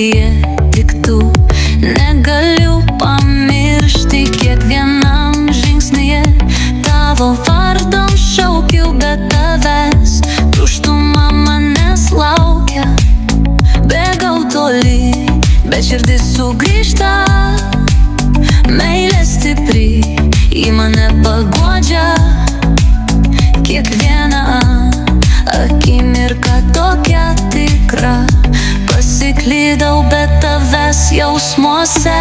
širdyje tik tu. Negaliu pamiršti kiekvienam žingsnyje tavo vardą šaukiau, bet tavęs tuštuma manęs laukia. Bėgau toli, bet širdis sugrįžta. Meilė stipri, į mane paguodžia. Kiekviena akimirka tokia tikra. Pasiklydau, bet tavęs jausmuose.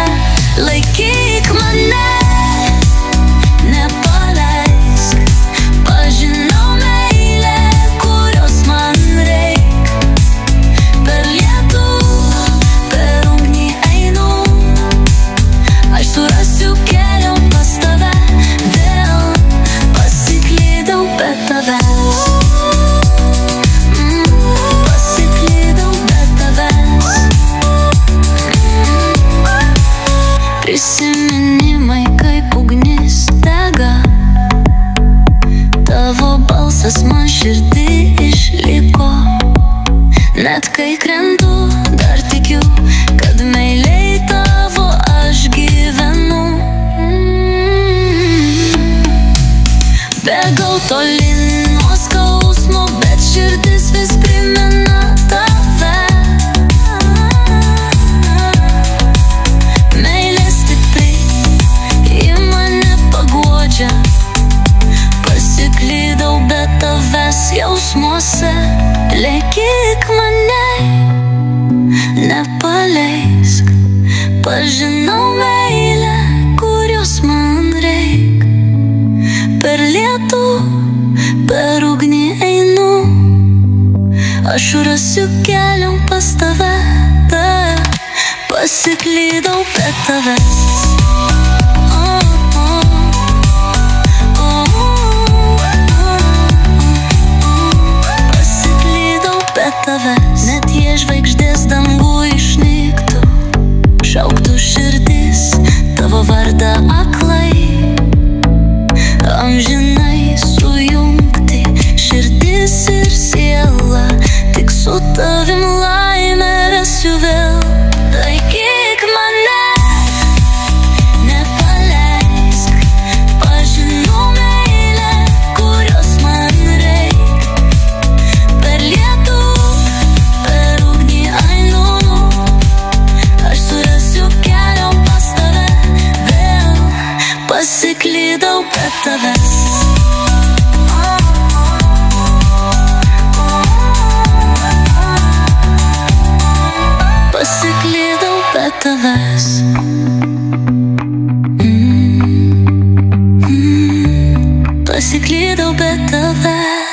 Laikyk mane, nepaleisk. Pažinau meilę, kurios man reik. Per lietų, per ugnį einu. Aš surasiu kelią pas tave. Vėl pasiklydau, bet tavęs. Prisiminimai kaip ugnis dega. Tavo balsas man širdį išliko. Net kai krentu, dar tikiu, kad meiliai tavo aš gyvenu. Bėgau tolin nuo skausmo, bet širdis vis primena tave. Pasiklydau, bet tavęs jausmuose. Laikyk mane, nepaleisk. Pažinau meilę, kurios man reik. Per lietų, per ugnį einu. Aš rasiu kelią pas tave. Pasiklydau, bet tavęs. Net jei žvaigždės dangų išnyktų, šauktų širdis tavo vardą aklai. Amžinai sujungti širdis ir siela, tik su tavim laimę rasiu vėl. Laikyk mane, nepaleisk. Pažinau meilę, kurios man reik. Per lietų, per ugnį einu. Aš surasiu kelią pas tave. Vėl pasiklydau, bet tavęs. Pasiklydau, bet tavęs. Pasiklydau, bet tavęs.